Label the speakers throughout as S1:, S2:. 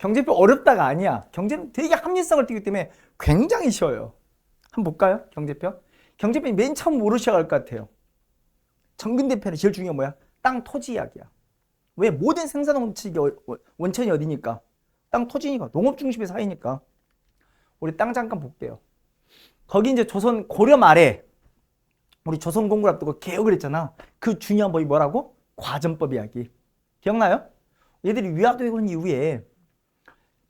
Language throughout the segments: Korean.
S1: 경제표 어렵다가 아니야. 경제는 되게 합리성을 띠기 때문에 굉장히 쉬워요. 한번 볼까요? 경제표. 경제표 맨 처음 뭐로 시작할 것 같아요? 정근대표는 제일 중요한 뭐야? 땅, 토지 이야기야. 왜? 모든 생산 원천이 어디니까? 땅, 토지니까. 농업 중심의 사회니까. 우리 땅 잠깐 볼게요. 거기 이제 조선 고려 말에 우리 조선 공부를 앞두고 개혁을 했잖아. 그 중요한 법이 뭐라고? 과전법 이야기. 기억나요? 얘들이 위화도해군 이후에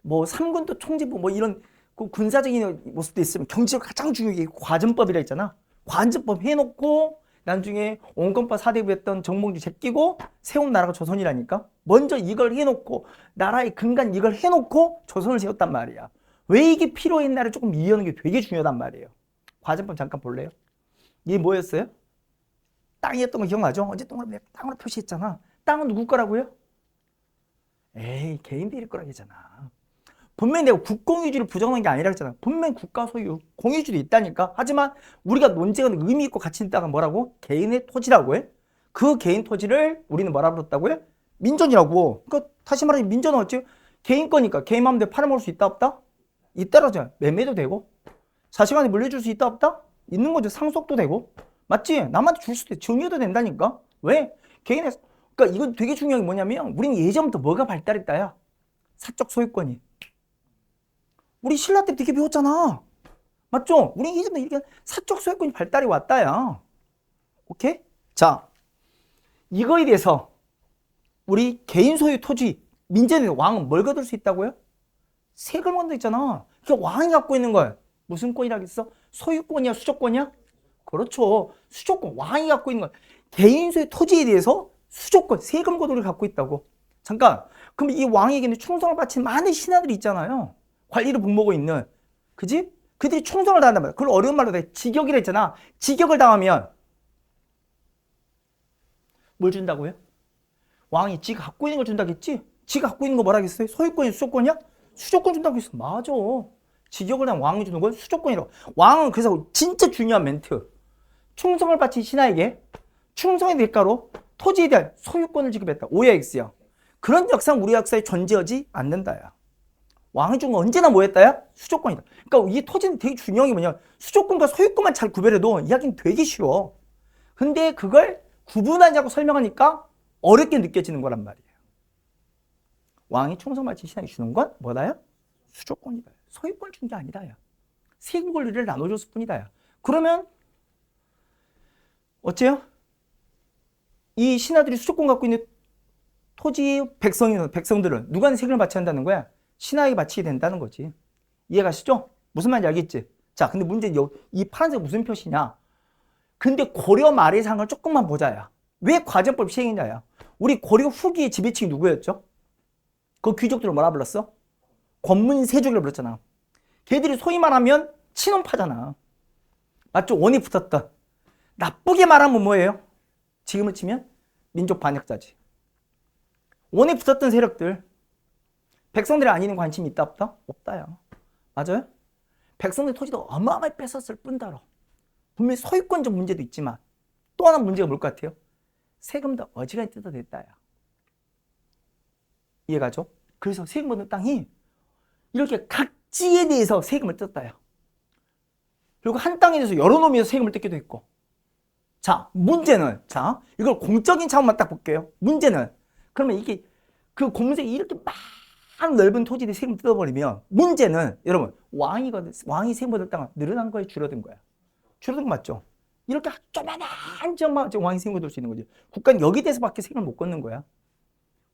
S1: 뭐 삼군도 총재부 뭐 이런 그 군사적인 모습도 있으면 경제가 가장 중요한 게 과전법이라 했잖아. 과전법 해놓고 나중에 온건파 사대부 했던 정몽주 제끼고 세운 나라가 조선이라니까. 먼저 이걸 해놓고 나라의 근간 이걸 해놓고 조선을 세웠단 말이야. 왜 이게 필요했나를 조금 이해하는 게 되게 중요하단 말이에요. 과전법 잠깐 볼래요? 이게 뭐였어요? 땅이었던 거 기억나죠? 언제 땅으로 표시했잖아. 땅은 누구 거라고요? 에이, 개인들이 거라고 했잖아. 분명히 내가 국공유지를 부정한 게 아니라 했잖아. 분명히 국가 소유, 공유지도 있다니까. 하지만 우리가 논쟁은 의미 있고 가치 있다가 뭐라고? 개인의 토지라고 해. 그 개인 토지를 우리는 뭐라 불렀다고요? 민전이라고. 그러니까 다시 말하면 민전은 어찌? 개인 거니까 개인 마음대로 팔아먹을 수 있다 없다? 있다라죠. 매매도 되고 자식한테 물려줄 수 있다 없다? 있는 거죠. 상속도 되고. 맞지? 남한테 줄 수도 증여도 된다니까. 왜? 개인의 그러니까 이건 되게 중요한 게 뭐냐면 우리는 예전부터 뭐가 발달했다야? 사적 소유권이. 우리 신라 때부터 이렇게 배웠잖아. 맞죠? 우리 예전부터 이렇게 사적 소유권이 발달해 왔다야. 오케이? 자, 이거에 대해서 우리 개인 소유 토지 민전의 왕은 뭘 거둘 수 있다고요? 세금을 건도 있잖아. 그러니까 왕이 갖고 있는 걸 무슨 권이라겠어? 소유권이야, 수조권이야? 그렇죠. 수조권, 왕이 갖고 있는 걸 개인 소유 토지에 대해서 수조권, 세금 거두를 갖고 있다고. 잠깐, 그럼 이 왕에게는 충성을 바친 많은 신하들이 있잖아요. 관리를 복먹고 있는. 그지? 그들이 충성을 다한단 말이야. 그걸 어려운 말로 돼. 직역이라 했잖아. 직역을 당하면 뭘 준다고요? 왕이 지가 갖고 있는 걸 준다겠지? 지가 갖고 있는 거 뭐라겠어요? 소유권이 수조권이야? 수조권 준다고 했어. 맞아. 직역을 당 왕이 주는 건 수조권이라고. 왕은 그래서 진짜 중요한 멘트. 충성을 바친 신하에게 충성의 대가로 토지에 대한 소유권을 지급했다. O야 X야. 그런 역사는 우리 역사에 존재하지 않는다야. 왕이 준 건 언제나 뭐였다야? 수조권이다. 그러니까 이 토지는 되게 중요한 게 뭐냐? 수조권과 소유권만 잘 구별해도 이야기는 되게 쉬워. 근데 그걸 구분하자고 설명하니까 어렵게 느껴지는 거란 말이에요. 왕이 충성 바친 신하에게 주는 건 뭐다야? 수조권이다. 소유권을 준 게 아니다야. 세금 권리를 나눠줬을 뿐이다야. 그러면 어째요? 이 신하들이 수조권 갖고 있는 토지 백성들은 누가 세금을 바쳐야 한다는 거야? 신하에게 바치게 된다는 거지. 이해가시죠? 무슨 말인지 알겠지? 자, 근데 문제는 이 파란색 무슨 표시냐? 근데 고려 말의 상을 조금만 보자야. 왜 과전법 시행이냐야? 우리 고려 후기의 지배층이 누구였죠? 그 귀족들을 뭐라 불렀어? 권문세족이라고 불렀잖아. 걔들이 소위 말하면 친원파잖아. 맞죠? 원이 붙었던. 나쁘게 말하면 뭐예요? 지금을 치면 민족 반역자지. 원에 붙었던 세력들. 백성들이 아니는 관심이 있다 없다? 없다야. 맞아요? 백성들 토지도 어마어마하게 뺏었을 뿐더러 분명히 소유권적 문제도 있지만 또 하나 문제가 뭘 것 같아요? 세금도 어지간히 뜯어냈다야. 이해가죠? 그래서 세금 받는 땅이 이렇게 각지에 대해서 세금을 뜯었다야. 그리고 한 땅에 대해서 여러 놈이 세금을 뜯기도 했고. 자, 문제는 자 이걸 공적인 차원만 딱 볼게요. 문제는 그러면 이게 그 공세이 이렇게 막 넓은 토지에 세금 뜯어버리면 문제는 여러분 왕이 세금 받을 땅은 늘어난 거에 줄어든 거야. 줄어든 거 맞죠? 이렇게 조만한 점만 왕이 세금 받을 수 있는 거지. 국가는 여기 대해서밖에 세금을 못 걷는 거야.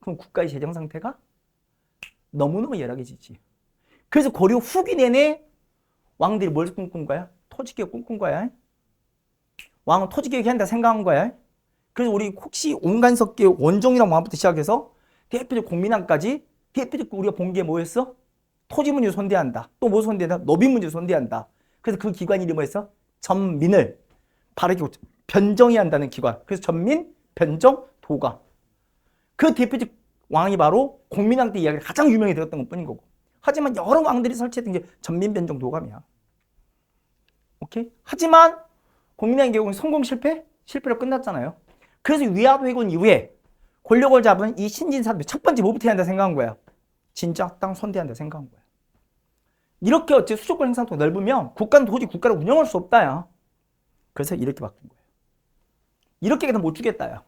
S1: 그럼 국가의 재정 상태가 너무너무 열악해지지. 그래서 고려 후기 내내 왕들이 뭘 꿈꾼 거야? 토지개혁 꿈꾼 거야. 왕은 토지개혁 한다 생각한 거야. 그래서 우리 혹시 온간섭계 원종이랑 왕부터 시작해서 대표적 공민왕까지 대표적 우리가 본 게 뭐였어? 토지 문제 손대한다. 또 뭐 손대한다? 노비 문제 손대한다. 그래서 그 기관 이름이 뭐였어? 전민을 바르게 변정해야 한다는 기관. 그래서 전민, 변정, 도가. 그 대표적 왕이 바로 공민왕 때 이야기가 가장 유명히 되었던 것 뿐인 거고. 하지만 여러 왕들이 설치했던 게 전민, 변정, 도감이야. 오케이? 하지만 공민왕의 경우는 성공 실패로 끝났잖아요. 그래서 위화도 해군 이후에 권력을 잡은 이 신진사들 첫 번째 뭐부터 해야 한다 생각한 거야? 진짜 땅 선대한다 생각한 거야. 이렇게 어째 수족권 행사통이 넓으면 국가는 도저히 국가를 운영할 수 없다야. 그래서 이렇게 바꾼 거예요. 이렇게 해서 못 주겠다야.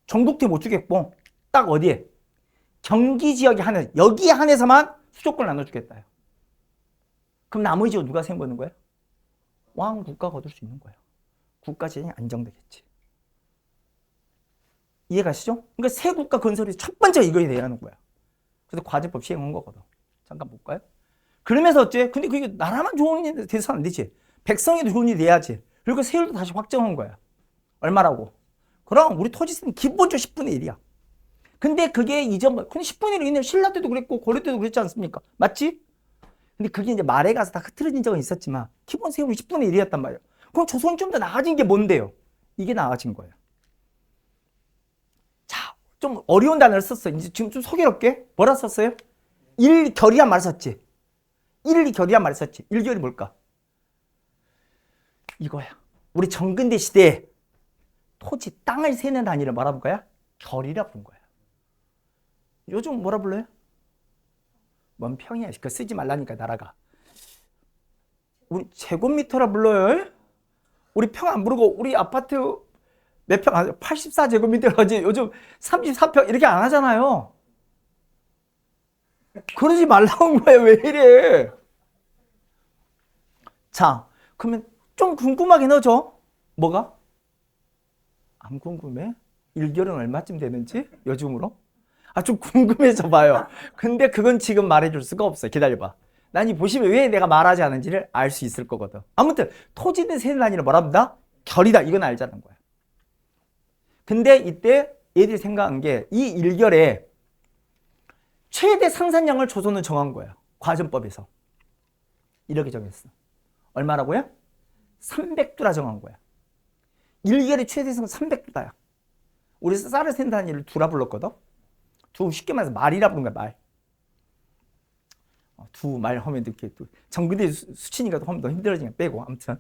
S1: 전국대 못 주겠고 딱 어디에? 경기 지역에 한해, 여기에 한해서만 수족권을 나눠주겠다요. 그럼 나머지 지역 누가 세운 거는 거야? 왕 국가가 얻을 수 있는 거예요. 국가 재정이 안정되겠지. 이해가시죠? 그러니까 새 국가 건설이 첫 번째 이거에 대한 거야. 그래서 과제법 시행한 거거든. 잠깐 볼까요? 그러면서 어째? 근데 그게 나라만 좋은 일이 돼서 안 되지. 백성에도 좋은 일이 돼야지. 그리고 세율도 다시 확정한 거야. 얼마라고? 그럼 우리 토지세는 기본적으로 10분의 1이야. 근데 그게 이전, 근데 10분의 1이 신라 때도 그랬고 고려 때도 그랬지 않습니까? 맞지? 근데 그게 이제 말에 가서 다 흐트러진 적은 있었지만 기본 세율이 10분의 1이었단 말이에요. 그럼 조선이 좀 더 나아진 게 뭔데요? 이게 나아진 거예요. 자, 좀 어려운 단어를 썼어. 이제 지금 좀 소개롭게 뭐라 썼어요? 일결이란 말 썼지. 일결이란 말 썼지. 일결이 뭘까? 이거야. 우리 정근대 시대에 토지 땅을 세는 단위를 뭐라 부른 거야? 결이라 부른 거야. 요즘 뭐라 불러요? 뭔 평이야. 그거 쓰지 말라니까 나라가. 우리 제곱미터라 불러요. 우리 평 안 부르고 우리 아파트 몇 평, 84제곱미터라지 요즘 34평 이렇게 안 하잖아요. 그러지 말라는 거예요. 왜 이래? 자, 그러면 좀 궁금하긴 하죠? 뭐가? 안 궁금해? 일결은 얼마쯤 되는지? 요즘으로? 아, 좀 궁금해서 봐요. 근데 그건 지금 말해줄 수가 없어. 기다려봐. 난 이 보시면 왜 내가 말하지 않은지를 알 수 있을 거거든. 아무튼 토지는 세는 단위는 뭐라 한다? 결이다. 이건 알자는 거야. 근데 이때 얘들이 생각한 게 이 일결에 최대 상산량을 조선은 정한 거야. 과전법에서. 이렇게 정했어. 얼마라고요? 300두라 정한 거야. 일결의 최대 상산 300두다야. 우리 쌀을 센 단위를 두라 불렀거든. 두 쉽게 말해서 말이라 부른 거야. 말. 두 말 하면 이렇게 또 정근대 수치니까 하면 더 힘들어지니까 빼고 아무튼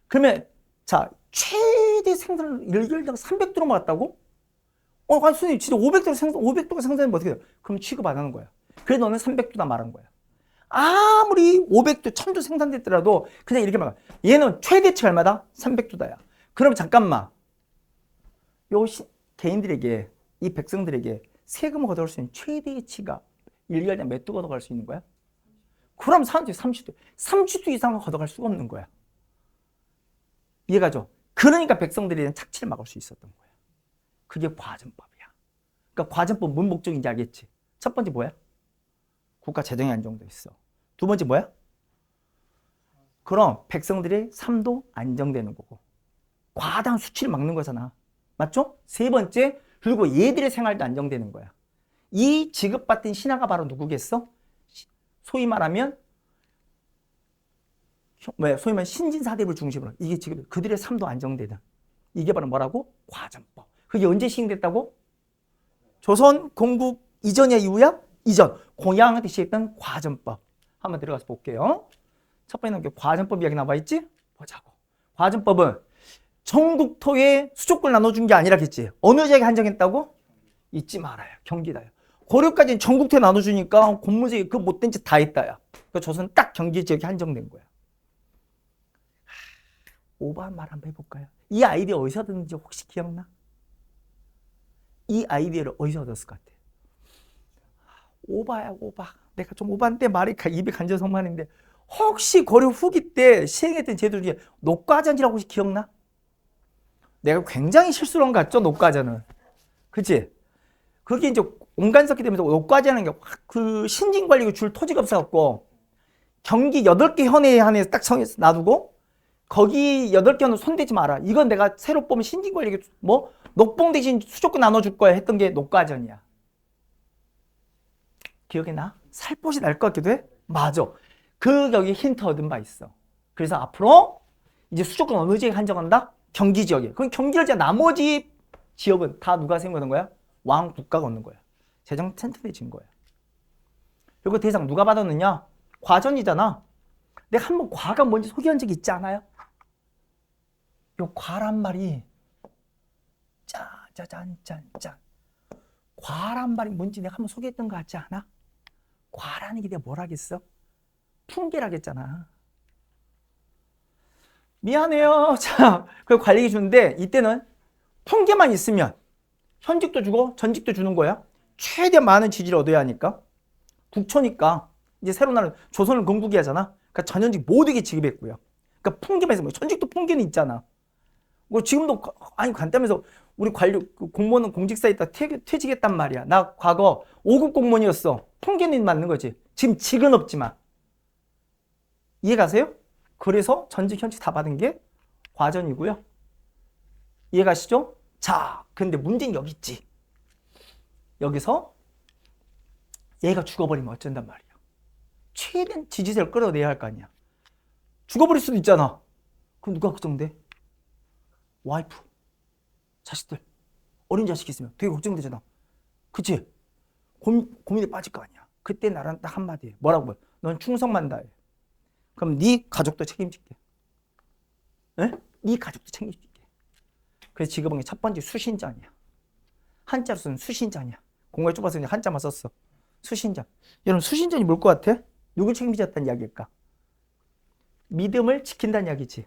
S1: 그러면 자 최대 생산 일결당 300도로 맞다고? 아니 선생님 진짜 500도가 생산하면 어떻게 돼요? 그럼 취급 안 하는 거야. 그래 너는 300도다 말한 거야. 아무리 500도 1000도 생산됐더라도 그냥 이렇게 말해. 얘는 최대치 얼마다? 300도다야. 그럼 잠깐만 요 개인들에게 이 백성들에게 세금을 걷어갈 수 있는 최대치가 일결당 몇 도 걷어갈 수 있는 거야? 그럼 30도. 30도 이상은 걷어갈 수가 없는 거야. 이해가죠? 그러니까 백성들이 착취를 막을 수 있었던 거야. 그게 과전법이야. 그러니까 과전법 뭔 목적인지 알겠지? 첫 번째 뭐야? 국가 재정이 안정돼 있어. 두 번째 뭐야? 그럼 백성들의 삶도 안정되는 거고 과다한 수치를 막는 거잖아. 맞죠? 세 번째, 그리고 얘들의 생활도 안정되는 거야. 이 지급받던 신하가 바로 누구겠어? 소위 말하면 신진사대부를 중심으로 이게 지금 그들의 삶도 안정되는 이게 바로 뭐라고? 과전법. 그게 언제 시행됐다고? 조선 건국 이전이야 이후야? 이전. 공양한테 시행했던 과전법. 한번 들어가서 볼게요. 첫 번째는 과전법 이야기 나와 있지? 보자고. 과전법은 전국토에 수족권 나눠준 게 아니라겠지. 어느 지역에 한정했다고? 잊지 말아요. 경기다요. 고려까지는 전국토에 나눠주니까 공무원이 그 못된 짓 다 했다야. 그 조선 딱 경기 지역에 한정된 거야. 오버한 말 한번 해볼까요? 이 아이디어 어디서 얻었는지 혹시 기억나? 이 아이디어를 어디서 얻었을 것 같아? 오바야 오바. 내가 좀 오바인데 말이 입에 간절성만인데 혹시 고려 후기 때 시행했던 제도 중에 녹과전이라고 혹시 기억나? 내가 굉장히 실수를 한 것 같죠? 녹과전은. 그치? 그게 이제 온간섭기 때문에 녹과전이라는 게 그 신진관리고 줄 토지가 없어갖고 경기 8개 현에 한해서 딱 정해서 놔두고 거기 8개는 손대지 마라. 이건 내가 새로 뽑은 신진관리 뭐 녹봉 대신 수족권 나눠줄 거야 했던 게 녹과전이야. 기억이 나? 살포시 날 것 같기도 해? 맞아. 그 여기 힌트 얻은 바 있어. 그래서 앞으로 이제 수족권 어느 지역에 한정한다? 경기 지역에. 그럼 경기를 이제 나머지 지역은 다 누가 세운 거야? 왕 국가가 얻는 거야. 재정 튼튼해진 거야. 그리고 대상 누가 받았느냐? 과전이잖아. 내가 한번 과가 뭔지 소개한 적이 있지 않아요? 요 과란 말이 짜자잔짠짠 과란 말이 뭔지 내가 한번 소개했던 거 같지 않아? 만약에 내가 뭘 하겠어? 풍계라겠잖아. 미안해요. 자, 그 관리기 주는데 이때는 풍계만 있으면 현직도 주고 전직도 주는 거야. 최대한 많은 지지를 얻어야 하니까. 국초니까 이제 새로 나는 조선을 건국이 하잖아. 그러니까 전현직 모두에게 지급했고요. 그러니까 풍계만 있으면 전직도 풍계는 있잖아. 뭐 지금도 아니 간다면서 우리 관료 공무원은 공직사에 있다 퇴직했단 말이야. 나 과거 5급 공무원이었어. 풍계는 맞는 거지. 지금 직은 없지만. 이해 가세요? 그래서 전직 현직 다 받은 게 과전이고요. 이해 가시죠? 자, 근데 문제는 여기 있지. 여기서 얘가 죽어버리면 어쩐단 말이야. 최대한 지지세를 끌어내야 할 거 아니야. 죽어버릴 수도 있잖아. 그럼 누가 걱정돼? 와이프, 자식들, 어린 자식 있으면 되게 걱정되잖아. 그치? 고민에 빠질 거 아니야. 그때 나랑 딱 한마디 해. 뭐라고 해? 넌 충성만 다해. 그럼 네 가족도 책임질게. 에? 네 가족도 책임질게. 그래서 지금은 첫 번째 수신자냐. 한자로 쓰는 수신자냐. 공부에 좁아서 그냥 한자만 썼어. 수신자. 여러분 수신자니 뭘 것 같아? 누굴 책임졌다는 이야기일까? 믿음을 지킨다는 이야기지.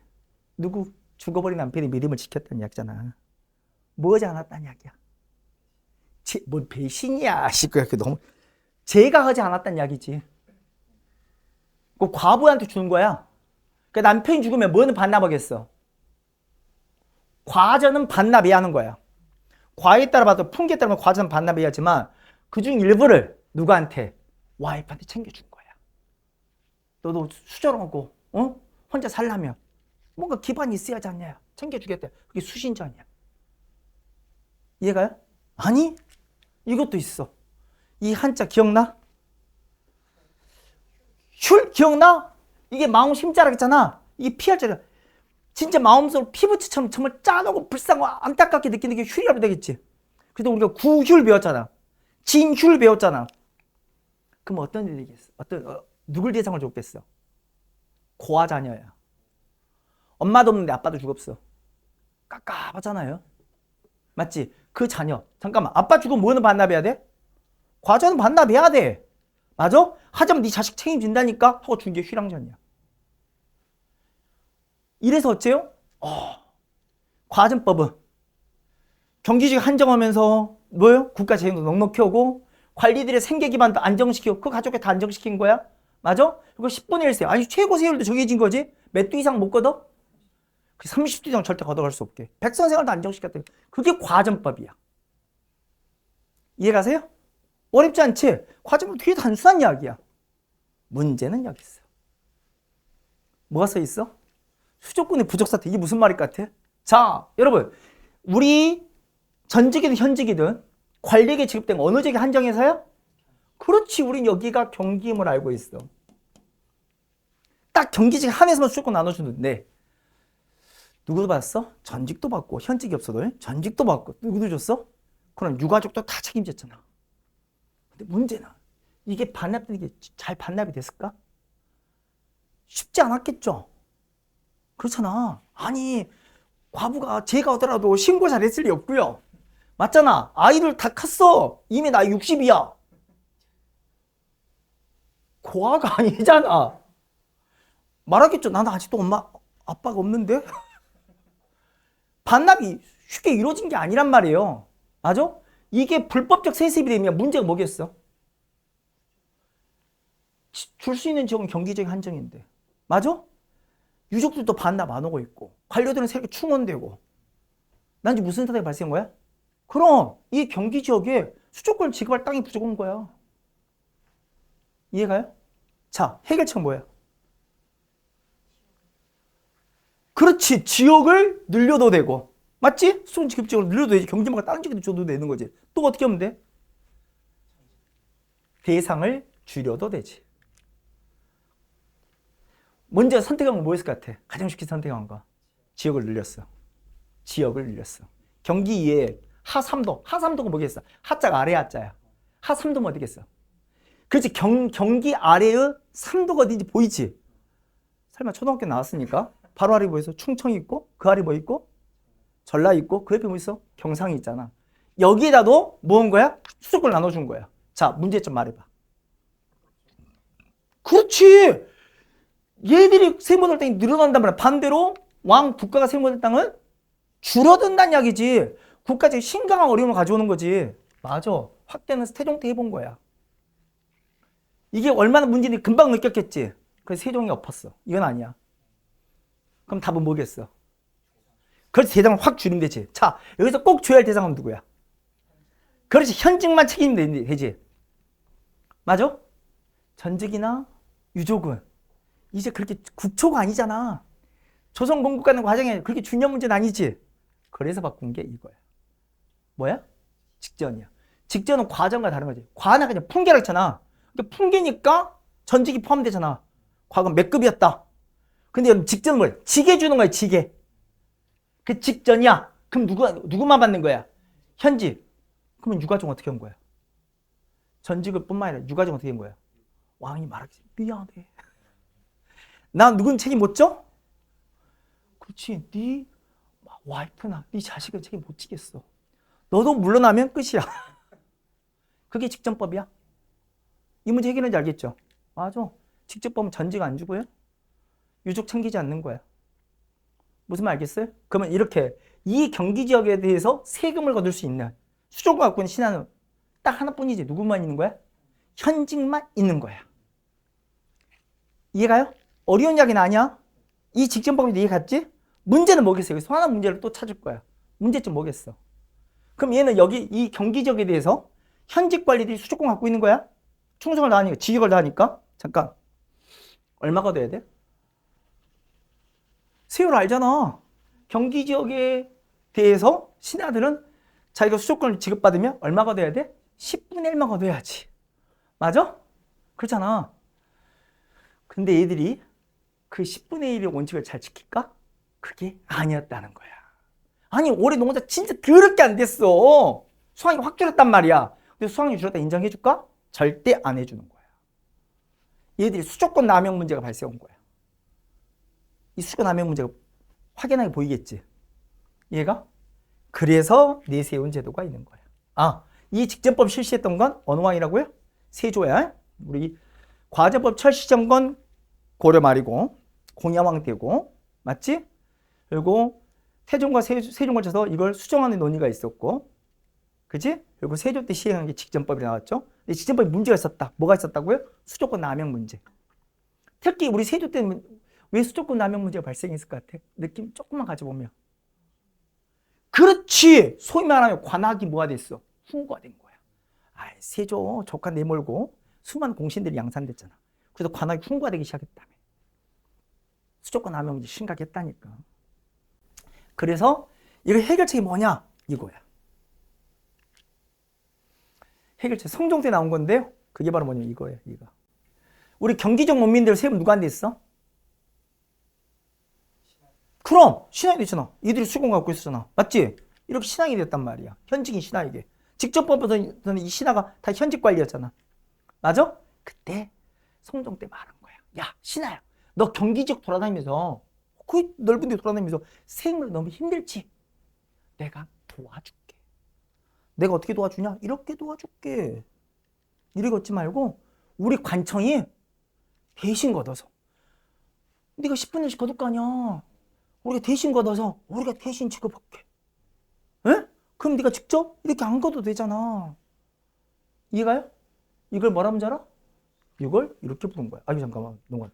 S1: 누구? 죽어버린 남편이 믿음을 지켰다는 이야기잖아. 뭐 하지 않았다는 이야기야. 뭔 배신이야. 너무 제가 하지 않았다는 이야기지. 그 과부한테 주는 거야. 그 남편이 죽으면 뭐는 반납하겠어? 과전은 반납해야 하는 거야. 과에 따라 봐도 풍계에 따라 과전은 반납해야지만 그중 일부를 누구한테? 와이프한테 챙겨준 거야. 너도 수저하고 혼자 살려면 뭔가 기반이 있어야 하지 않냐. 챙겨주겠다. 그게 수신자냐. 이해가요? 아니 이것도 있어. 이 한자 기억나? 흉 기억나? 이게 마음 심자라 했잖아. 이게 피할 자가 진짜 마음속으로 피부치처럼 정말 짠하고 불쌍하고 안타깝게 느끼는 게 흉이라고 되겠지. 그래서 우리가 구흉 배웠잖아. 진흉 배웠잖아. 그럼 어떤 일이겠어? 누굴 대상을 줬겠어? 고아 자녀야. 엄마도 없는데 아빠도 죽었어. 깝깝하잖아요. 맞지? 그 자녀. 잠깐만. 아빠 죽으면 뭐는 반납해야 돼? 과전은 반납해야 돼. 맞아? 하자면 네 자식 책임진다니까 하고 준 게 휘랑전이야. 이래서 어째요? 과전법은 경기직 한정하면서 뭐예요? 국가 재정도 넉넉히 오고 관리들의 생계 기반도 안정시키고 그 가족에 다 안정시킨 거야. 맞아? 이거 10분의 1세. 아니 최고 세율도 정해진 거지. 몇 두 이상 못 걷어? 30두 이상 절대 걷어갈 수 없게. 백선 생활도 안정시켰다. 그게 과전법이야. 이해가세요? 어렵지 않지? 과전법 되게 단순한 이야기야. 문제는 여기 있어. 뭐가 써 있어? 수조권의 부적사태. 이게 무슨 말일 것 같아? 자, 여러분. 우리 전직이든 현직이든 관리에게 지급된 어느 직에 한정해서요? 그렇지. 우린 여기가 경기임을 알고 있어. 딱 경기직 한해서만 수조권 나눠주는데 누구도 받았어? 전직도 받고 현직이 없어도 전직도 받고 누구도 줬어? 그럼 유가족도 다 책임졌잖아. 근데 문제는 이게 반납되는 게 잘 반납이 됐을까? 쉽지 않았겠죠. 그렇잖아. 아니 과부가 제가 하더라도 신고 잘했을 리 없고요. 맞잖아. 아이들 다 컸어. 이미 나이 60이야. 고아가 아니잖아. 말하겠죠. 나는 아직도 엄마 아빠가 없는데. 반납이 쉽게 이루어진 게 아니란 말이에요. 맞아? 이게 불법적 세습이 되면 문제가 뭐겠어? 줄 수 있는 지역은 경기적인 한정인데. 맞아? 유족들도 반납 안 오고 있고 관료들은 새롭게 충원되고 난 지금 무슨 사태가 발생한 거야? 그럼 이 경기 지역에 수조권 지급할 땅이 부족한 거야. 이해가요? 자, 해결책은 뭐야? 그렇지. 지역을 늘려도 되고 맞지? 수조권 지급 지역을 늘려도 되지. 경기마가 다른 지역에도 줘도 되는 거지. 또 어떻게 하면 돼? 대상을 줄여도 되지. 먼저 선택한 건 뭐였을 것 같아? 가장 쉽게 선택한 거. 지역을 늘렸어. 지역을 늘렸어. 경기 이외에 하삼도. 하삼도가 뭐겠어? 하자가 아래 하자야. 하삼도면 어디겠어? 그렇지. 경기 아래의 삼도가 어딘지 보이지? 설마 초등학교 나왔으니까 바로 아래 뭐 있어? 충청이 있고 그 아래 뭐 있고? 전라 있고 그 옆에 뭐 있어? 경상이 있잖아. 여기에다도 뭐 한 거야? 수도권을 나눠준 거야. 자, 문제점 말해봐. 그렇지. 얘들이 세무받을 땅이 늘어난단 말이야. 반대로 왕 국가가 세무받을 땅은 줄어든다는 이야기지. 국가적인 심각한 어려움을 가져오는 거지. 맞아. 확대는 세종 때 해본 거야. 이게 얼마나 문제인지 금방 느꼈겠지. 그래서 세종이 엎었어. 이건 아니야. 그럼 답은 뭐겠어? 그래서 대상을 확 줄이면 되지. 자, 여기서 꼭 줘야 할 대상은 누구야? 그렇지. 현직만 책임지면 되지. 맞아? 전직이나 유족은 이제 그렇게 국초가 아니잖아. 조선 건국하는 과정에 그렇게 중요한 문제는 아니지. 그래서 바꾼 게 이거야. 뭐야? 직전이야. 직전은 과정과 다른 거지. 과는 그냥 풍계라 했잖아. 근데 풍계니까 전직이 포함되잖아. 과거는 몇 급이었다. 근데 여러분 직전은 뭐야? 직에 주는 거야, 직에. 그 직전이야. 그럼 누구만 받는 거야? 현직. 그러면 유가족 어떻게 한 거야? 전직을 뿐만 아니라 유가족 어떻게 한 거야? 왕이 말하기 미안해. 나 누군 책임 못 져? 그렇지. 네 와이프나 네 자식은 책임 못 지겠어. 너도 물러나면 끝이야. 그게 직전법이야. 이 문제 해결하는지 알겠죠? 맞아. 직전법은 전직 안 주고요. 유족 챙기지 않는 거야. 무슨 말 알겠어요? 그러면 이렇게 이 경기 지역에 대해서 세금을 거둘 수 있는 수족을 갖고 있는 신하는 딱 하나뿐이지. 누구만 있는 거야? 현직만 있는 거야. 이해가요? 어려운 이야기는 아니야. 이 직전법인데 이해 갔지? 문제는 뭐겠어? 여기서 하나 문제를 또 찾을 거야. 문제점 뭐겠어? 그럼 얘는 여기 이 경기 지역에 대해서 현직 관리들이 수족권 갖고 있는 거야? 충성을 다하니까, 직역을 다하니까. 잠깐. 얼마가 돼야 돼? 세율 알잖아. 경기 지역에 대해서 신하들은 자기가 수족권을 지급받으면 얼마가 돼야 돼? 10분의 1만 걷어야지. 맞아? 그렇잖아. 근데 얘들이 그 10분의 1의 원칙을 잘 지킬까? 그게 아니었다는 거야. 아니 올해 농사 진짜 더럽게 안 됐어. 수확이 확 줄었단 말이야. 근데 수확이 줄었다 인정해줄까? 절대 안 해주는 거야. 얘들이 수족권 남용 문제가 발생한 거야. 이 수족권 남용 문제가 확연하게 보이겠지. 얘가? 그래서 내세운 제도가 있는 거야. 아, 이 직전법 실시했던 건 어느 왕이라고요? 세조야. 우리 과제법 철시 전건 고려 말이고 공야왕 때고 맞지? 그리고 태종과 세종을 쳐서 이걸 수정하는 논의가 있었고, 그치? 그리고 세조 때 시행한 게 직전법이 나왔죠. 이 직전법에 문제가 있었다. 뭐가 있었다고요? 수족권 남용 문제. 특히 우리 세조 때는 왜 수족권 남용 문제가 발생했을 것 같아? 느낌 조금만 가져보면. 그렇지. 소위 말하면 관악이 뭐가 됐어? 훈구가 된 거야. 아, 세조 조카 내몰고 수많은 공신들이 양산됐잖아. 그래서 관악이 훈구가 되기 시작했다며. 수족권 남용 문제 심각했다니까. 그래서 이거 해결책이 뭐냐? 이거야. 해결책 성종 때 나온 건데요. 그게 바로 뭐냐면 이거예요. 이거. 우리 경기적 농민들 세금 누가 한 데 있어? 그럼 신앙이 됐잖아. 이들이 수공 갖고 있었잖아. 맞지? 이렇게 신앙이 됐단 말이야. 현직인 신하에게. 직접법에서는 이 신하가 다 현직 관리였잖아. 맞아? 그때 성종 때 말한 거야. 야 신하야, 너 경기 지역 돌아다니면서 그 넓은 데 돌아다니면서 세금을 너무 힘들지? 내가 도와줄게. 내가 어떻게 도와주냐? 이렇게 도와줄게. 이래 걷지 말고 우리 관청이 대신 걷어서 네가 10분의 1씩 걷을 거 아니야. 우리가 대신 걷어서 우리가 대신 지급할게. 에? 그럼 네가 직접 이렇게 안 걷어도 되잖아. 이해가요? 이걸 뭐라면 줄 알아? 이걸 이렇게 부른 거야. 아니 잠깐만 농간.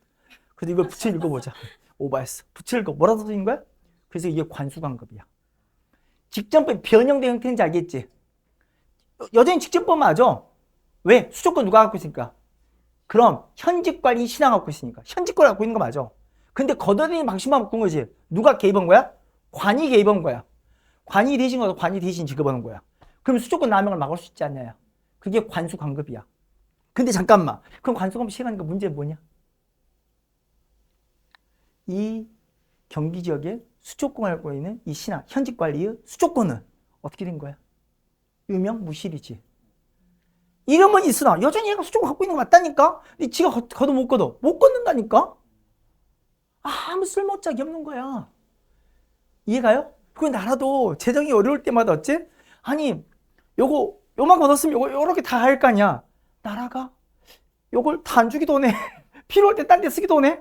S1: 그래서 이걸 붙여 읽어보자. 오바했어. 붙여 읽어. 뭐라고 써진 거야? 그래서 이게 관수관급이야. 직전법 변형된 형태인지 알겠지? 여전히 직전법 맞아. 왜? 수족권 누가 갖고 있으니까. 그럼 현직 관리 신하 갖고 있으니까. 현직 관리 갖고 있는 거 맞아. 근데 걷어들이는 방식만 바꾼 거지. 누가 개입한 거야? 관이 개입한 거야. 관이 대신 거서 관이 대신 지급하는 거야. 그럼 수족권 남용을 막을 수 있지 않냐야. 그게 관수관급이야. 근데 잠깐만. 그럼 관수관급 시행하니까 문제는 뭐냐? 이 경기 지역에 수족권을 갖고 있는 이 신하, 현직 관리의 수족권은 어떻게 된 거야? 유명무실이지. 이름은 있으나 여전히 얘가 수족권 갖고 있는 거 맞다니까? 근데 지가 걷어 못 걷어. 못 걷는다니까? 아무 쓸모짝이 없는 거야. 이해가요? 그 나라도 재정이 어려울 때마다 어째? 아니 요만 걷었으면 요렇게 다 할 거 아니야. 나라가 요걸 다 안 주기도 해. 필요할 때 딴 데 쓰기도 오네.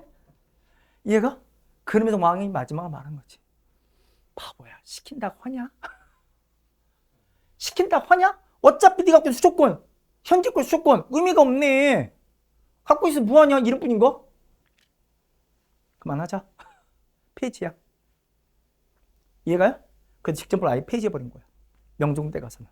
S1: 이해가? 그러면서 왕이 마지막에 말한 거지. 바보야, 시킨다고 하냐? 시킨다고 하냐? 어차피 네가 갖고 있는 수조권, 현지권 수조권 의미가 없네. 갖고 있으면 뭐하냐? 이름뿐인 거? 그만하자. 폐지야. 이해가요? 그래서 직전을 아예 폐지해버린 거야. 명종대 가서는.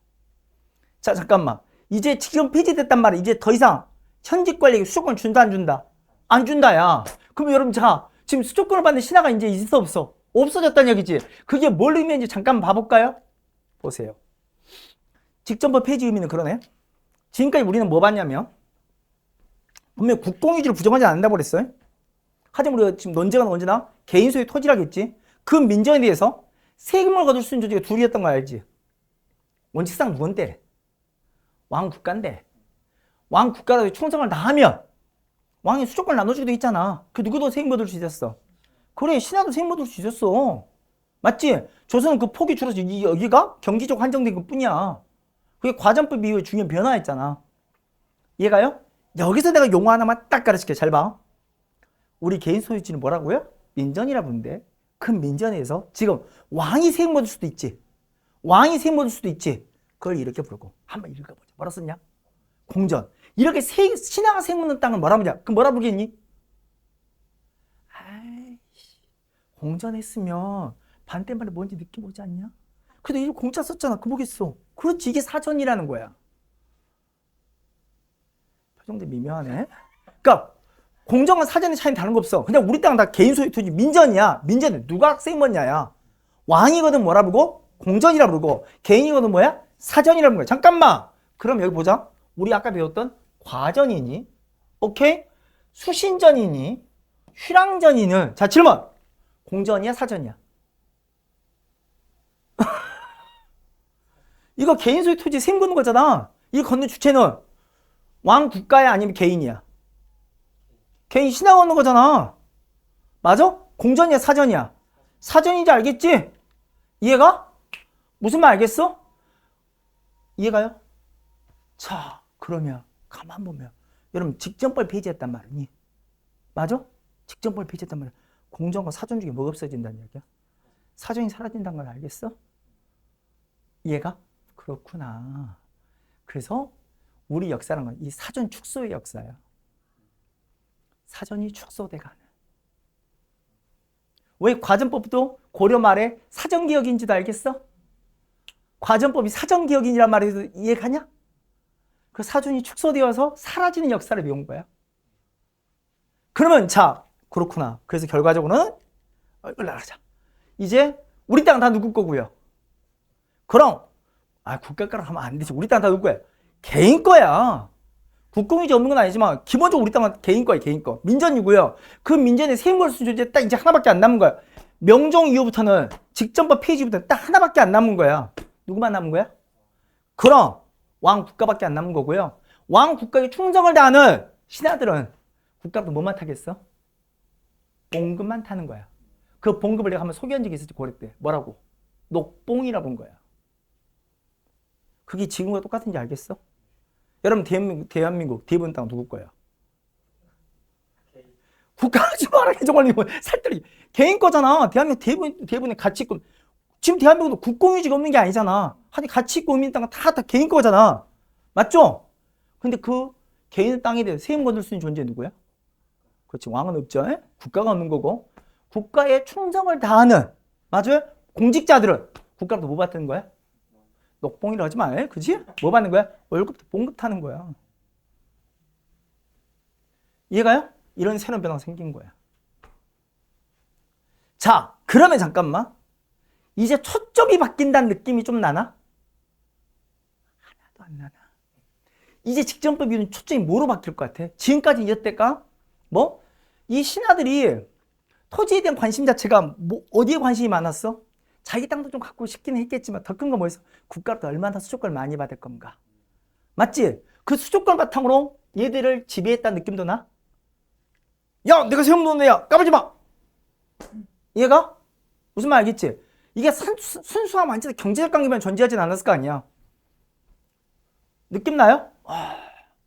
S1: 자, 잠깐만. 이제 직전 폐지됐단 말이야. 이제 더 이상 현직 관리에게 수조권 준다, 안 준다? 안 준다, 야. 그럼 여러분, 자, 지금 수조권을 받는 신하가 이제 있어, 없어? 없어졌다는 얘기지. 그게 뭘 의미하는지 잠깐 봐볼까요? 보세요. 직전법 폐지 의미는 그러네. 지금까지 우리는 뭐 봤냐면, 분명 국공유지를 부정하지 않는다고 그랬어요. 하지만 우리가 지금 논제가 언제나 개인 소유 토지라겠지. 그 민전에 대해서 세금을 거둘 수 있는 조직이 둘이었던 거 알지? 원칙상 누군데? 왕국가인데. 왕국가라도 충성을 다하면 왕이 수조권을 나눠주기도 있잖아. 그 누구도 세금 거둘 수 있었어. 그래, 신하도 세금 거둘 수 있었어. 맞지? 조선은 그 폭이 줄어서 여기가 경지적 한정된 것 뿐이야. 그게 과전법 이후에 중요한 변화였잖아. 이해가요? 여기서 내가 용어 하나만 딱 가르칠게. 잘 봐. 우리 개인 소유지는 뭐라고요? 민전이라 부른데, 그 민전에서 지금 왕이 세금 거둘 수도 있지. 왕이 세금 거둘 수도 있지. 그걸 이렇게 부르고 한번 읽어보자. 뭐라 썼냐? 공전. 이렇게 신하가 세금 묻는 땅을 뭐라 부르냐? 그럼 뭐라 부르겠니? 아이씨, 공전했으면 반대말이 뭔지 느낌 오지 않냐? 그래도 이거 공짜 썼잖아. 그 뭐겠어? 그렇지, 이게 사전이라는 거야. 표정도 미묘하네. 그러니까 공정과 사전의 차이는 다른 거 없어. 그냥 우리 땅은 다 개인 소유 토지 민전이야. 민전은 누가 세금 묻냐야. 왕이거든 뭐라 부르고? 공전이라 부르고, 개인이거든 뭐야? 사전이라 부르는 거야. 잠깐만. 그럼 여기 보자. 우리 아까 배웠던 과전이니, 오케이? 수신전이니, 휴랑전이는, 자, 질문. 공전이야, 사전이야? 이거 개인 소유 토지 세금 걷는 거잖아. 이거 걷는 주체는 왕 국가야, 아니면 개인이야? 개인 신하가 걷는 거잖아. 맞아? 공전이야, 사전이야? 사전인지 알겠지? 이해가? 무슨 말 알겠어? 이해가요? 자, 그러면 가만 보면 여러분 직전법 폐지했단 말이니? 맞아? 직전법 폐지했단 말이야. 공전과 사전 중에 뭐가 없어진다는 얘기야? 사전이 사라진다는 걸 알겠어? 이해가? 그렇구나. 그래서 우리 역사라는 건 이 사전 축소의 역사야. 사전이 축소돼가는. 왜 과전법도 고려 말에 사전기억인지도 알겠어? 과전법이 사전기억이란 말에도 이해가냐? 그 사전이 축소되어서 사라지는 역사를 배운 거야. 그러면 자, 그렇구나. 그래서 결과적으로는 올라가자. 이제 우리 땅 다 누구 거고요? 그럼 국가가로 하면 안 되지. 우리 땅 다 누구 거야? 개인 거야. 국공유지 없는 건 아니지만 기본적으로 우리 땅은 개인 거야, 개인 거. 민전이고요. 그 민전에 세금 걸 수 있는 존재 딱 이제 하나밖에 안 남은 거야. 명종 이후부터는 직전법 폐지부터는 딱 하나밖에 안 남은 거야. 누구만 남은 거야? 그럼 왕 국가밖에 안 남은 거고요. 왕 국가에 충성을 다하는 신하들은 국가도 뭐만 타겠어? 봉급만 타는 거야. 그 봉급을 내가 한번 소개한 적이 있었지, 고려 때. 뭐라고? 녹봉이라 본 거야. 그게 지금과 똑같은지 알겠어? 여러분 대한민국 대부분 땅 누구 거야? 국가하지 마라. 정말 살뜰히 개인 거잖아. 대한민국 대부분의 가치 있고, 지금 대한민국도 국공유지가 없는 게 아니잖아. 하여튼 가치 있고 의미 있는 땅은 다 개인 거잖아. 맞죠? 근데 그 개인 땅에 대해서 세금 거둘 수 있는 존재 누구야? 그렇지, 왕은 없죠. 에? 국가가 없는 거고, 국가에 충성을 다하는, 맞아요? 공직자들은 국가로부터 뭐 받는 거야? 녹봉이라 하지 마. 그지? 뭐 받는 거야? 월급부터 봉급 타는 거야. 이해가요? 이런 새로운 변화가 생긴 거야. 자, 그러면 잠깐만. 이제 초점이 바뀐다는 느낌이 좀 나나? 하나도 안 나나. 이제 직전법 이후는 초점이 뭐로 바뀔 것 같아? 지금까지 이때가 뭐? 이 신하들이 토지에 대한 관심 자체가 뭐 어디에 관심이 많았어? 자기 땅도 좀 갖고 싶긴 했겠지만 더 큰 건 뭐였어? 국가로부터 얼마나 수조권을 많이 받을 건가? 맞지? 그 수조권 바탕으로 얘들을 지배했다는 느낌도 나? 야, 내가 세금 놓는 애야. 까불지 마. 얘가? 무슨 말 알겠지? 이게 순수한 완전 경제적 관계만 존재하진 않았을 거 아니야. 느낌 나요?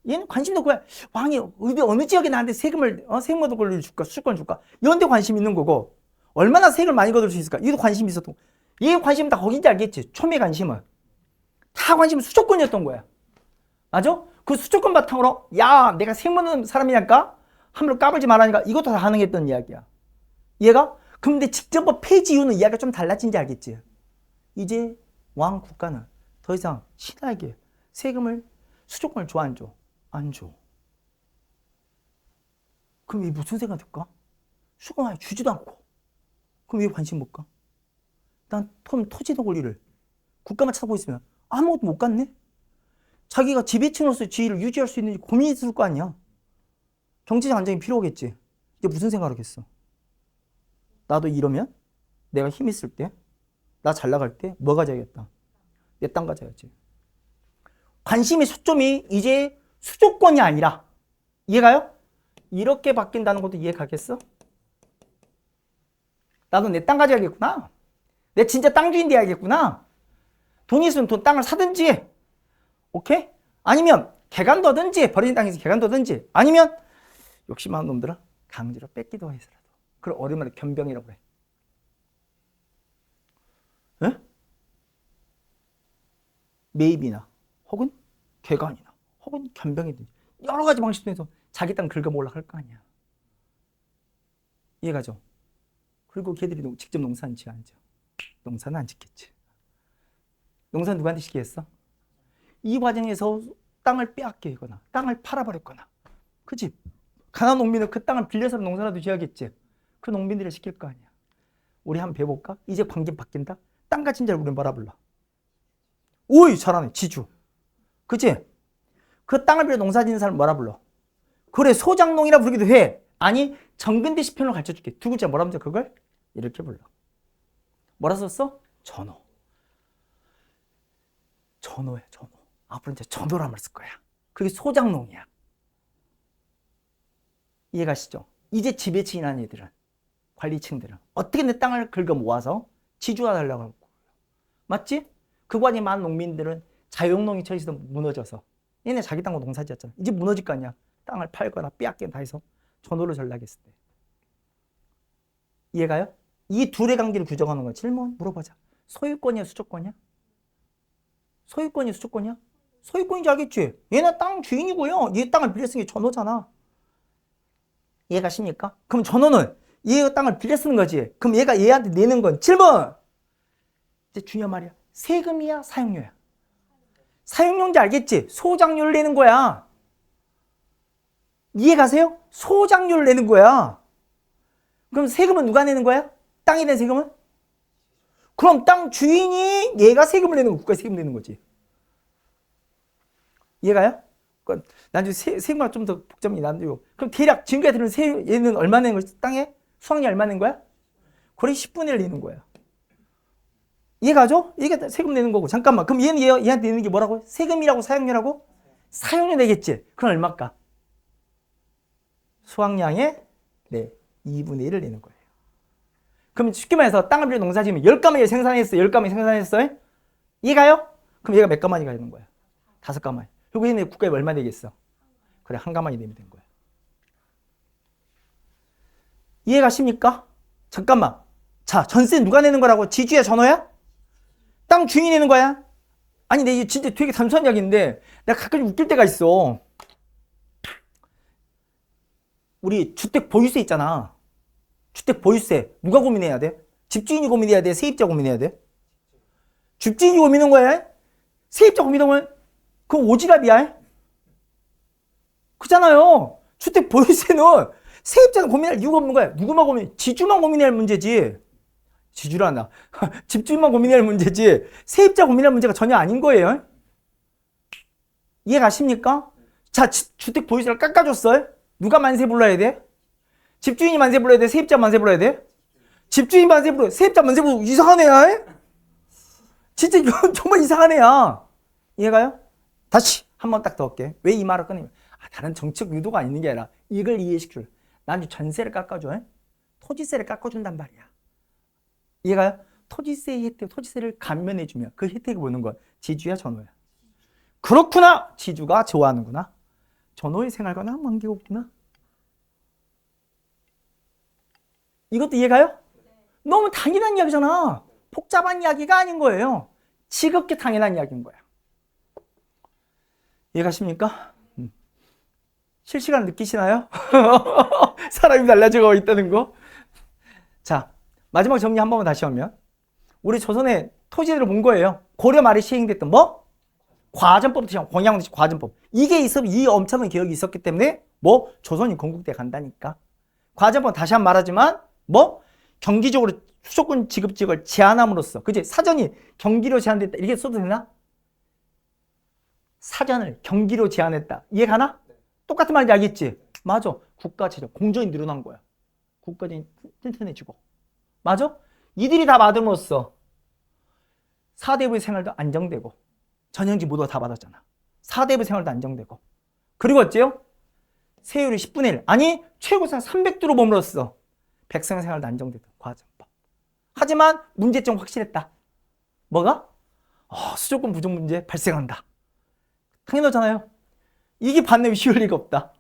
S1: 얘는 관심도 그거야. 왕이 어느 지역에 나한테 세금을 세금을 권리를 줄까 수익권을 줄까 이런 데 관심 있는 거고 얼마나 세금을 많이 거둘 수 있을까 얘도 관심이 있었던 거야. 얘 관심은 다 거긴지 알겠지. 초미의 관심은 다 관심은 수조권이었던 거야. 맞아? 그 수조권 바탕으로 야 내가 세금 묻는 사람이니까 함부로 까불지 말라니까 이것도 다 가능했던 이야기야. 얘가 근데 직전법 폐지 이후는 이야기가 좀 달라진지 알겠지. 이제 왕 국가는 더 이상 신하에게 세금을 수조권을 줘 안 줘? 안 줘. 그럼 이 무슨 생각 들까? 수강하에 주지도 않고. 그럼 왜 관심 못 가? 난 토지의 권리를 국가만 찾아보고 있으면 아무것도 못 갖네? 자기가 지배층으로서의 지위를 유지할 수 있는지 고민이 있을 거 아니야. 경제적 안정이 필요하겠지. 이게 무슨 생각을 하겠어? 나도 이러면 내가 힘 있을 때, 나 잘 나갈 때 뭐 가져야겠다? 내 땅 가져야지. 관심의 초점이 이제 수조권이 아니라 이해가요? 이렇게 바뀐다는 것도 이해 가겠어? 나도 내 땅 가져야겠구나. 내 진짜 땅 주인 돼야겠구나. 돈이 있으면 땅을 사든지 오케이? 아니면 개간도든지 버려진 땅에서 개간도든지 아니면 욕심 많은 놈들은 강제로 뺏기도 해서라도 그걸 어려운 견병이라고 그래. 에? 매입이나 혹은 개간이나 혹은 견병이든지 여러 가지 방식 중에서 자기 땅 긁어먹으려고 할 거 아니야. 이해가죠? 그리고 걔들이 직접 농사는 지어 안 지어. 농사는 안 짓겠지. 농사는 누구한테 시키겠어? 이 과정에서 땅을 빼앗기거나 땅을 팔아버렸거나 그치? 가난한 농민은 그 땅을 빌려서 농사라도 지어야겠지. 그 농민들을 시킬 거 아니야. 우리 한번 배워볼까? 이제 관계 바뀐다? 땅 가진 자를 우리는 뭐라 불러? 오이 잘하네. 지주. 그치? 그 땅을 빌려 농사 짓는 사람 뭐라 불러? 그래 소장농이라 부르기도 해. 아니 정근대 시편을 가르쳐줄게. 두 글자 뭐라 하면 그걸? 이렇게 불러. 뭐라 썼어? 전호. 전호야 전호. 앞으로 이제 전호란 말을 쓸 거야. 그게 소장농이야. 이해가시죠? 이제 지배층이라는 애들은 관리층들은 어떻게 내 땅을 긁어 모아서 지주화하려고 하고 맞지? 그 과정에 많은 농민들은 자영농이 처해서 무너져서 얘네 자기 땅으로 농사 지었잖아. 이제 무너질 거 아니야. 땅을 팔거나 빼앗기거나 다 해서 전호를 전락했을 때. 이해가요? 이 둘의 관계를 규정하는 거야. 질문 물어보자. 소유권이야 수조권이야? 소유권이야 수조권이야? 소유권인지 알겠지? 얘는 땅 주인이고요. 얘 땅을 빌려 쓴 게 전호잖아. 이해가십니까? 그럼 전호는 얘가 땅을 빌려 쓰는 거지. 그럼 얘가 얘한테 내는 건 질문! 이제 중요한 말이야. 세금이야 사용료야? 사용료인지 알겠지? 소장료를 내는 거야. 이해가세요? 소장료를 내는 거야. 그럼 세금은 누가 내는 거야? 땅에 대한 세금은? 그럼 땅 주인이 얘가 세금을 내는 거, 국가에 세금 내는 거지. 이해가요? 나중에 세금과 좀 더 복잡히 나누고. 그럼 대략 지금까지 들은 얘는 얼마 내는 거지? 땅에? 수확량 얼마 내는 거야? 거의 10분의 1 내는 거야. 이해가죠? 이게 세금 내는 거고. 잠깐만. 그럼 얘는 얘한테 내는 게 뭐라고? 세금이라고 사용료라고? 사용료 내겠지. 그럼 얼마일까? 수확량의 2분의 1을 내는 거예요. 그럼 쉽게 말해서 땅을 빌려 농사 지으면 10가마니를 생산했어. 10가마니 생산했어. 이해가요? 그럼 얘가 몇 가마니가 되는 거야? 5가마니. 그리고 얘네 국가에 얼마 내겠어? 그래, 1가마니 내면 되는 거야. 이해가십니까? 잠깐만. 자, 전세 누가 내는 거라고? 지주야, 전호야? 땅 주인이 내는 거야? 아니, 근데 이게 진짜 되게 단순한 이야기인데 내가 가끔 웃길 때가 있어. 우리 주택 보유세 있잖아. 주택 보유세 누가 고민해야 돼? 집주인이 고민해야 돼? 세입자 고민해야 돼? 집주인이 고민하는 거야? 세입자 고민하면 그건 오지랖이야. 그잖아요. 주택 보유세는 세입자는 고민할 이유가 없는 거야. 누구만 고민해? 지주만 고민해야 할 문제지. 지주란다. 집주인만 고민해야 할 문제지. 세입자 고민할 문제가 전혀 아닌 거예요. 이해 가십니까? 자, 주택 보유세를 깎아줬어요. 누가 만세 불러야 돼? 집주인이 만세 불러야 돼? 세입자 만세 불러야 돼? 집주인 만세 불러야 돼? 세입자 만세 불러야 돼? 이상한 애야? 진짜 이건 정말 이상한 애야. 이해가요? 다시 한 번 딱 더 할게. 왜 이 말을 꺼내면 다른 정책 의도가 있는 게 아니라 이걸 이해시켜줄. 난 전세를 깎아줘. 토지세를 깎아준단 말이야. 이해가요? 토지세의 혜택, 토지세를 감면해주면 그 혜택을 보는 건 지주야 전호야. 그렇구나. 지주가 좋아하는구나. 전호의 생활과는 아무 관계가 없구나. 이것도 이해가요? 너무 당연한 이야기잖아. 복잡한 이야기가 아닌 거예요. 지극히 당연한 이야기인 거야. 이해가십니까? 실시간 느끼시나요? 사람이 달라지고 있다는 거. 자, 마지막 정리 한 번만 다시 하면 우리 조선의 토지들을 본 거예요. 고려 말에 시행됐던 뭐? 과전법부터 시작, 공양시 과전법. 이게 있으면 이 엄청난 개혁이 있었기 때문에 뭐? 조선이 건국대 간다니까. 과전법 다시 한 번 말하지만 뭐? 경기적으로 수도권 지급지역을 제한함으로써 그지? 사전이 경기로 제한됐다. 이렇게 써도 되나? 사전을 경기로 제한했다. 이해가나? 똑같은 말인지 알겠지? 맞아. 국가체적 공정이 늘어난 거야. 국가적인 튼튼해지고. 맞아? 이들이 다 받음으로써 사대부의 생활도 안정되고 전형지 모두가 다 받았잖아. 사대부 생활도 안정되고. 그리고 어째요? 세율이 10분의 1 아니 최고상 300도로 머물렀어. 백성 생활도 안정되고 과전법. 하지만 문제점 확실했다. 뭐가? 수도권 부족 문제 발생한다. 당연하잖아요. 이게 반응이 쉬울 리가 없다.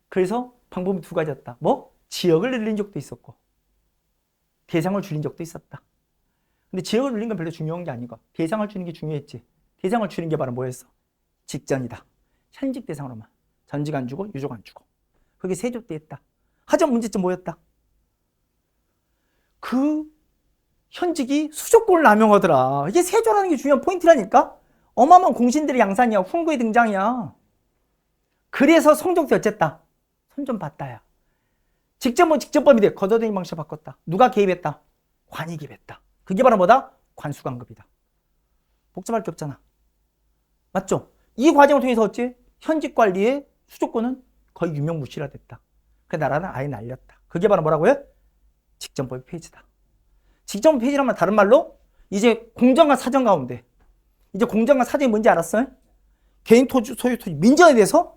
S1: 그래서 방법이 두 가지였다. 뭐? 지역을 늘린 적도 있었고 대상을 줄인 적도 있었다. 근데 지역을 늘린 건 별로 중요한 게 아니고 대상을 줄이는 게 중요했지. 대상을 줄인 게 바로 뭐였어? 직전이다. 현직 대상으로만. 전직 안 주고 유족 안 주고. 그게 세조 때 했다. 하지만 문제점 뭐였다? 그 현직이 수조권을 남용하더라. 이게 세조라는 게 중요한 포인트라니까? 어마어마한 공신들의 양산이야. 훈구의 등장이야. 그래서 성종때 어쨌다? 손 좀 봤다야. 직전법이 돼. 걷어들이는 방식을 바꿨다. 누가 개입했다? 관이 개입했다. 그게 바로 뭐다? 관수관급이다. 복잡할 게 없잖아. 맞죠? 이 과정을 통해서 어찌? 현직 관리의 수조권은 거의 유명무실화됐다. 그 나라는 아예 날렸다. 그게 바로 뭐라고요? 직전법의 폐지다. 직전법 폐지라면 다른 말로 이제 공정과 사정 가운데 이제 공정과 사정이 뭔지 알았어요? 개인 토지, 소유 토지, 민정에 대해서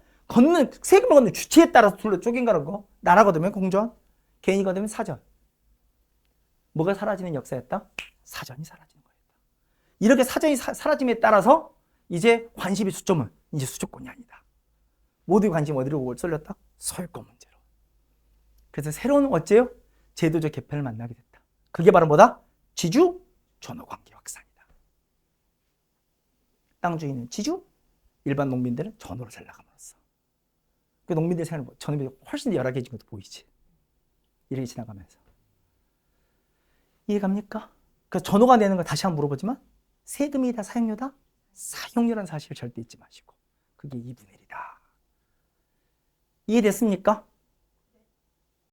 S1: 세금을 걷는 주체에 따라서 둘러 쪼갠다는 거. 나라가 되면 공정, 개인이가 되면 사전. 뭐가 사라지는 역사였다? 사전이 사라지는 거였다. 이렇게 사전이 사라짐에 따라서 이제 관심의 수점은 이제 수조권이 아니다. 모두의 관심이 어디로 쏠렸다? 소유권 문제로. 그래서 새로운 어째요? 제도적 개편을 만나게 됐다. 그게 바로 뭐다? 지주, 전후 관계 확산이다. 땅 주인은 지주, 일반 농민들은 전후로 살아감으로써. 그 농민들 생활은 전후이 훨씬 더 열악해진 것도 보이지. 이렇게 지나가면서. 이해갑니까? 그래서 전후가 내는 걸 다시 한번 물어보지만 세금이다 사용료다? 사용료라는 사실을 절대 잊지 마시고 그게 2분의 1이다. 이해됐습니까?